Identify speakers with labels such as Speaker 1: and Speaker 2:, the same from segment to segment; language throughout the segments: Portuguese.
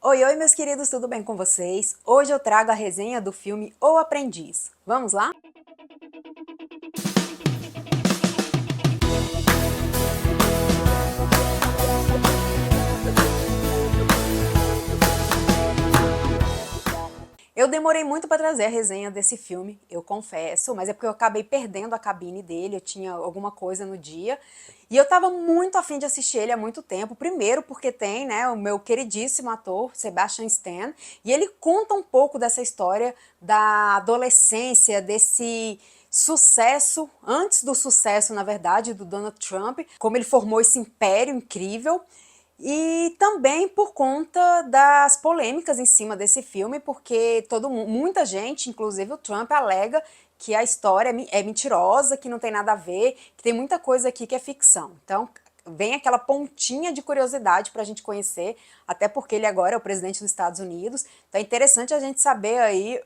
Speaker 1: Oi, oi, meus queridos, tudo bem com vocês? Hoje eu trago a resenha do filme O Aprendiz. Vamos lá? Eu demorei muito para trazer a resenha desse filme, eu confesso, mas é porque eu acabei perdendo a cabine dele, eu tinha alguma coisa no dia, e eu tava muito afim de assistir ele há muito tempo. Primeiro porque tem, né, o meu queridíssimo ator, Sebastian Stan, e ele conta um pouco dessa história da adolescência, desse sucesso, antes do sucesso, na verdade, do Donald Trump, como ele formou esse império incrível, e também por conta das polêmicas em cima desse filme, porque muita gente, inclusive o Trump, alega que a história é mentirosa, que não tem nada a ver, que tem muita coisa aqui que é ficção. Então, vem aquela pontinha de curiosidade para a gente conhecer, até porque ele agora é o presidente dos Estados Unidos, então é interessante a gente saber aí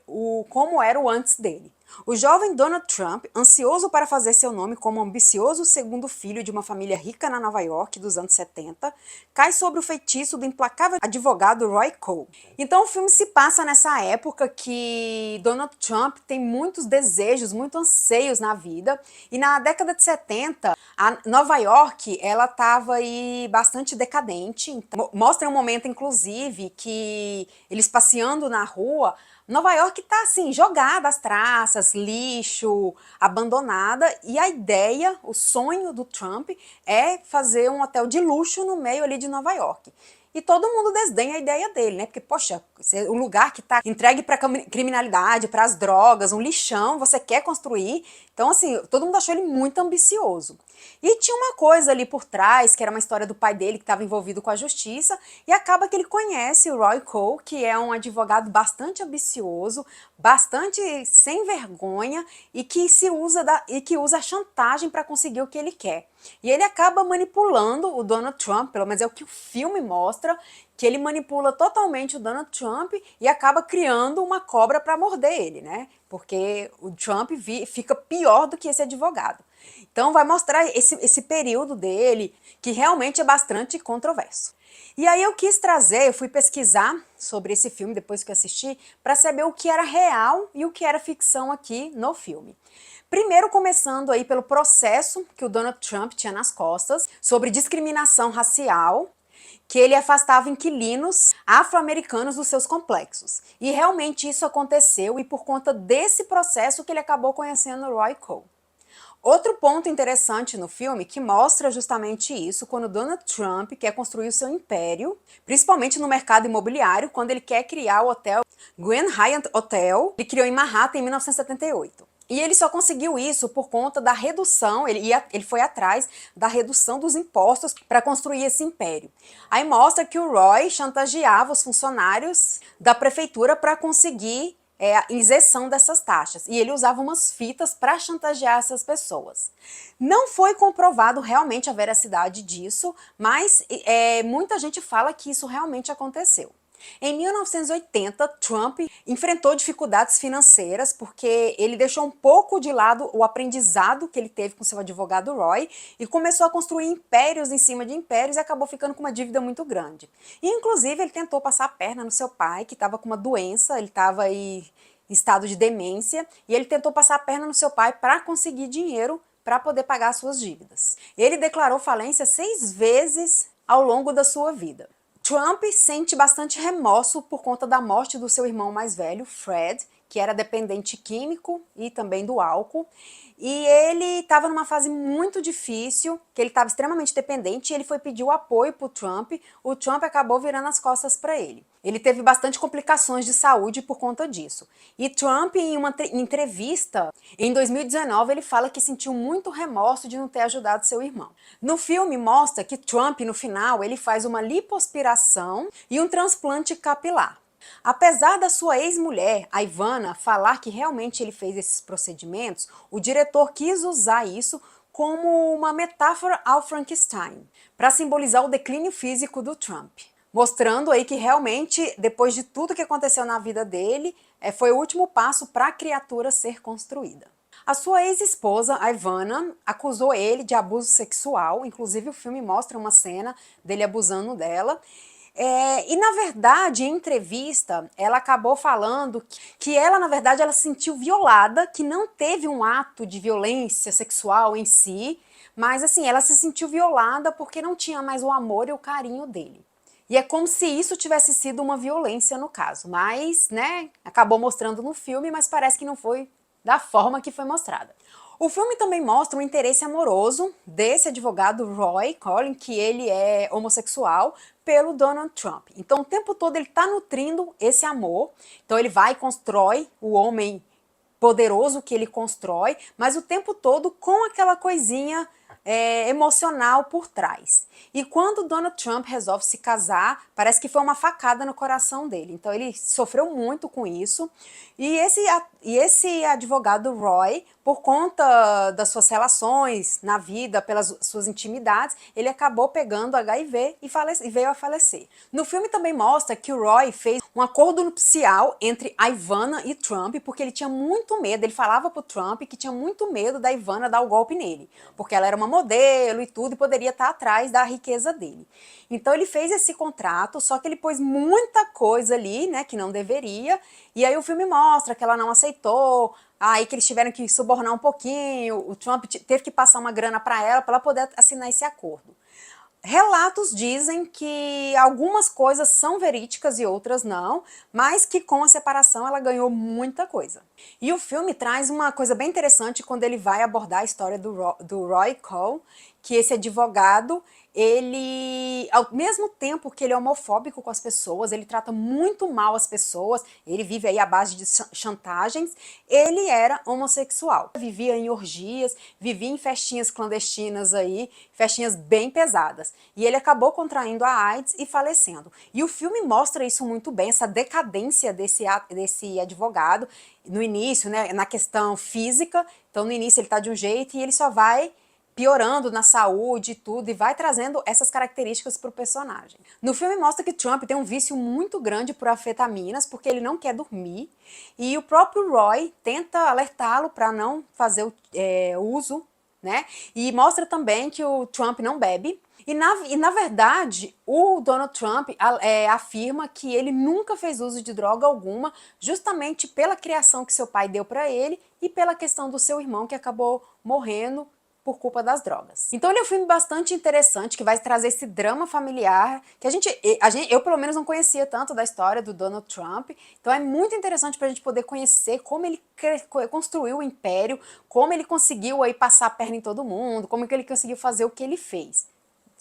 Speaker 1: como era o antes dele. O jovem Donald Trump, ansioso para fazer seu nome como ambicioso segundo filho de uma família rica na Nova York dos anos 70, cai sobre o feitiço do implacável advogado Roy Cohn. Então o filme se passa nessa época que Donald Trump tem muitos desejos, muitos anseios na vida, e na década de 70, a Nova York, ela estava aí bastante decadente. Então, mostra um momento, inclusive, que eles passeando na rua, Nova York tá assim, jogada às traças, lixo, abandonada, e a ideia, o sonho do Trump é fazer um hotel de luxo no meio ali de Nova York. E todo mundo desdenha a ideia dele, né? Porque, poxa, um lugar que tá entregue pra criminalidade, para as drogas, um lixão, você quer construir. Então, assim, todo mundo achou ele muito ambicioso. E tinha uma coisa ali por trás, que era uma história do pai dele que estava envolvido com a justiça, e acaba que ele conhece o Roy Cohn, que é um advogado bastante ambicioso, bastante sem vergonha e que usa a chantagem para conseguir o que ele quer. E ele acaba manipulando o Donald Trump, pelo menos é o que o filme mostra, que ele manipula totalmente o Donald Trump e acaba criando uma cobra para morder ele, né? Porque o Trump fica pior do que esse advogado. Então vai mostrar esse período dele, que realmente é bastante controverso. E aí eu quis trazer, eu fui pesquisar sobre esse filme depois que eu assisti, para saber o que era real e o que era ficção aqui no filme. Primeiro começando aí pelo processo que o Donald Trump tinha nas costas sobre discriminação racial, que ele afastava inquilinos afro-americanos dos seus complexos. E realmente isso aconteceu, e por conta desse processo que ele acabou conhecendo o Roy Cohn. Outro ponto interessante no filme que mostra justamente isso, quando Donald Trump quer construir o seu império, principalmente no mercado imobiliário, quando ele quer criar o hotel Grand Hyatt Hotel, ele criou em Manhattan em 1978. E ele só conseguiu isso por conta da redução, ele foi atrás da redução dos impostos para construir esse império. Aí mostra que o Roy chantageava os funcionários da prefeitura para conseguir a isenção dessas taxas. E ele usava umas fitas para chantagear essas pessoas. Não foi comprovado realmente a veracidade disso, mas muita gente fala que isso realmente aconteceu. Em 1980, Trump enfrentou dificuldades financeiras porque ele deixou um pouco de lado o aprendizado que ele teve com seu advogado Roy e começou a construir impérios em cima de impérios e acabou ficando com uma dívida muito grande. E, inclusive, ele tentou passar a perna no seu pai, que estava com uma doença, ele estava aí em estado de demência, e ele tentou passar a perna no seu pai para conseguir dinheiro para poder pagar suas dívidas. Ele declarou falência 6 vezes ao longo da sua vida. Trump sente bastante remorso por conta da morte do seu irmão mais velho, Fred, que era dependente químico e também do álcool. E ele estava numa fase muito difícil, que ele estava extremamente dependente, e ele foi pedir o apoio para o Trump acabou virando as costas para ele. Ele teve bastante complicações de saúde por conta disso. E Trump, em uma entrevista, em 2019, ele fala que sentiu muito remorso de não ter ajudado seu irmão. No filme mostra que Trump, no final, ele faz uma lipoaspiração e um transplante capilar. Apesar da sua ex-mulher, a Ivana, falar que realmente ele fez esses procedimentos, o diretor quis usar isso como uma metáfora ao Frankenstein, para simbolizar o declínio físico do Trump. Mostrando aí que realmente, depois de tudo que aconteceu na vida dele, foi o último passo para a criatura ser construída. A sua ex-esposa, a Ivana, acusou ele de abuso sexual, inclusive o filme mostra uma cena dele abusando dela. E na verdade, em entrevista, ela acabou falando que ela, na verdade, ela se sentiu violada, que não teve um ato de violência sexual em si, mas assim, ela se sentiu violada porque não tinha mais o amor e o carinho dele. E é como se isso tivesse sido uma violência no caso, mas, né, acabou mostrando no filme, mas parece que não foi da forma que foi mostrada. O filme também mostra o interesse amoroso desse advogado Roy Collin, que ele é homossexual, pelo Donald Trump. Então o tempo todo ele está nutrindo esse amor, então ele vai e constrói o homem poderoso que ele constrói, mas o tempo todo com aquela coisinha emocional por trás. E quando Donald Trump resolve se casar, parece que foi uma facada no coração dele. Então ele sofreu muito com isso. E esse advogado Roy, por conta das suas relações na vida, pelas suas intimidades, ele acabou pegando HIV e veio a falecer. No filme também mostra que o Roy fez um acordo nupcial entre a Ivana e Trump, porque ele tinha muito medo, ele falava pro Trump que tinha muito medo da Ivana dar o golpe nele, porque ela era uma modelo e tudo, e poderia estar atrás da riqueza dele. Então ele fez esse contrato, só que ele pôs muita coisa ali, né, que não deveria, e aí o filme mostra que ela não aceitou, aí que eles tiveram que subornar um pouquinho, o Trump teve que passar uma grana para ela poder assinar esse acordo. Relatos dizem que algumas coisas são verídicas e outras não, mas que com a separação ela ganhou muita coisa. E o filme traz uma coisa bem interessante quando ele vai abordar a história do Roy Cohn, que esse advogado, ele, ao mesmo tempo que ele é homofóbico com as pessoas, ele trata muito mal as pessoas, ele vive aí à base de chantagens, ele era homossexual. Vivia em orgias, vivia em festinhas clandestinas aí, festinhas bem pesadas. E ele acabou contraindo a AIDS e falecendo. E o filme mostra isso muito bem, essa decadência desse advogado, no início, né, na questão física. Então no início ele tá de um jeito e ele só vai piorando na saúde e tudo, e vai trazendo essas características para o personagem. No filme mostra que Trump tem um vício muito grande por anfetaminas, porque ele não quer dormir, e o próprio Roy tenta alertá-lo para não fazer o uso, né? E mostra também que o Trump não bebe, e na verdade, o Donald Trump afirma que ele nunca fez uso de droga alguma, justamente pela criação que seu pai deu para ele e pela questão do seu irmão que acabou morrendo por culpa das drogas. Então ele é um filme bastante interessante, que vai trazer esse drama familiar, que eu pelo menos não conhecia tanto da história do Donald Trump, então é muito interessante pra gente poder conhecer como ele construiu o império, como ele conseguiu aí passar a perna em todo mundo, como que ele conseguiu fazer o que ele fez.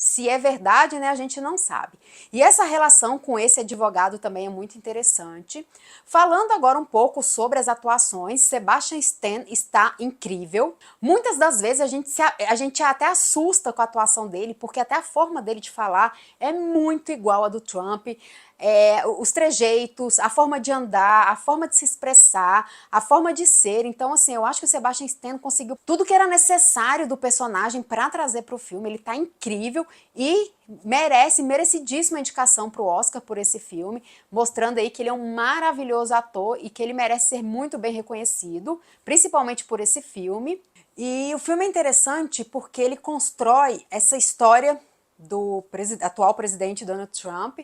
Speaker 1: Se é verdade, né, a gente não sabe. E essa relação com esse advogado também é muito interessante. Falando agora um pouco sobre as atuações, Sebastian Stan está incrível. Muitas das vezes a gente até assusta com a atuação dele, porque até a forma dele de falar é muito igual a do Trump. Os trejeitos, a forma de andar, a forma de se expressar, a forma de ser. Então, assim, eu acho que o Sebastian Stan conseguiu tudo que era necessário do personagem para trazer para o filme. Ele tá incrível e merecidíssima indicação para o Oscar por esse filme, mostrando aí que ele é um maravilhoso ator e que ele merece ser muito bem reconhecido, principalmente por esse filme. E o filme é interessante porque ele constrói essa história do atual presidente Donald Trump,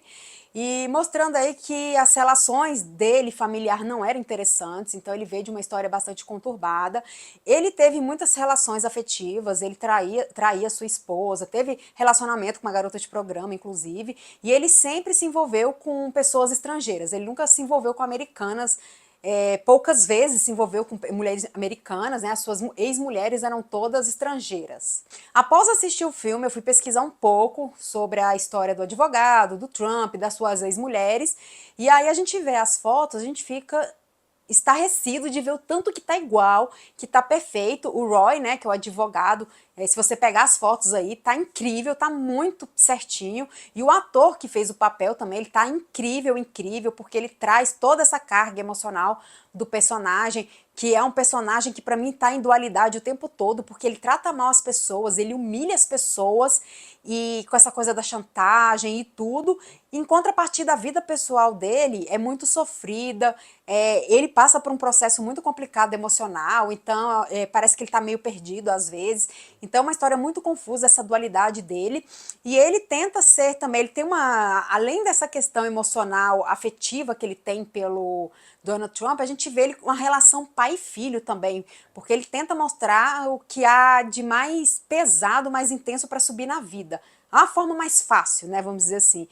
Speaker 1: e mostrando aí que as relações dele familiar não eram interessantes, então ele veio de uma história bastante conturbada. Ele teve muitas relações afetivas, ele traía sua esposa, teve relacionamento com uma garota de programa, inclusive, e ele sempre se envolveu com pessoas estrangeiras, ele nunca se envolveu com americanas. Poucas vezes se envolveu com mulheres americanas, né? As suas ex-mulheres eram todas estrangeiras. Após assistir o filme, eu fui pesquisar um pouco sobre a história do advogado, do Trump, das suas ex-mulheres, e aí a gente vê as fotos, a gente fica estarrecido de ver o tanto que tá igual, que tá perfeito. O Roy, né, que é o advogado, se você pegar as fotos aí, tá incrível, tá muito certinho. E o ator que fez o papel também, ele tá incrível, incrível, porque ele traz toda essa carga emocional do personagem, que é um personagem que pra mim tá em dualidade o tempo todo, porque ele trata mal as pessoas, ele humilha as pessoas, e com essa coisa da chantagem e tudo. Em contrapartida, a vida pessoal dele é muito sofrida, ele passa por um processo muito complicado emocional, então parece que ele tá meio perdido às vezes. Então é uma história muito confusa, essa dualidade dele, e ele tenta ser também, ele tem além dessa questão emocional, afetiva que ele tem pelo Donald Trump, a gente vê ele uma relação pai e filho também, porque ele tenta mostrar o que há de mais pesado, mais intenso para subir na vida. A forma mais fácil, né, vamos dizer assim.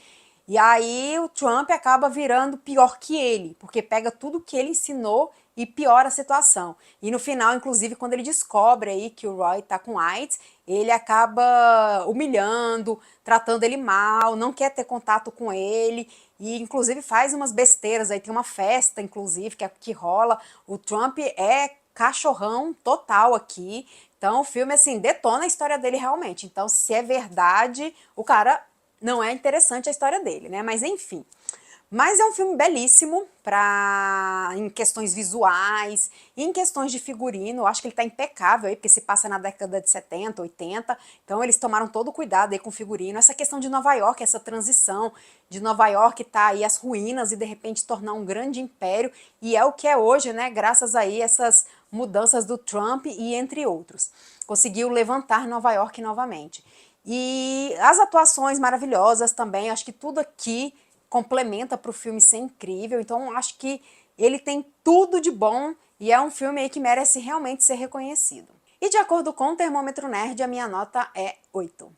Speaker 1: E aí o Trump acaba virando pior que ele, porque pega tudo que ele ensinou e piora a situação. E no final, inclusive, quando ele descobre aí que o Roy tá com AIDS, ele acaba humilhando, tratando ele mal, não quer ter contato com ele, e inclusive faz umas besteiras. Aí tem uma festa, inclusive, que rola. O Trump é cachorrão total aqui. Então o filme, assim, detona a história dele realmente. Então, se é verdade, o cara não é interessante a história dele, né? Mas enfim. Mas é um filme belíssimo em questões visuais, em questões de figurino. Eu acho que ele tá impecável aí, porque se passa na década de 70, 80. Então eles tomaram todo o cuidado aí com o figurino. Essa questão de Nova York, essa transição de Nova York tá aí as ruínas e de repente tornar um grande império. E é o que é hoje, né? Graças aí essas mudanças do Trump e entre outros. Conseguiu levantar Nova York novamente. E as atuações maravilhosas também, acho que tudo aqui complementa para o filme ser incrível, então acho que ele tem tudo de bom e é um filme aí que merece realmente ser reconhecido. E de acordo com o Termômetro Nerd, a minha nota é 8.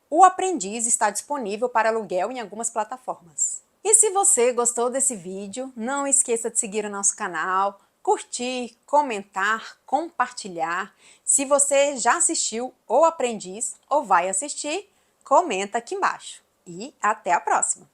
Speaker 1: O Aprendiz está disponível para aluguel em algumas plataformas. E se você gostou desse vídeo, não esqueça de seguir o nosso canal, curtir, comentar, compartilhar. Se você já assistiu O Aprendiz ou vai assistir, comenta aqui embaixo. E até a próxima!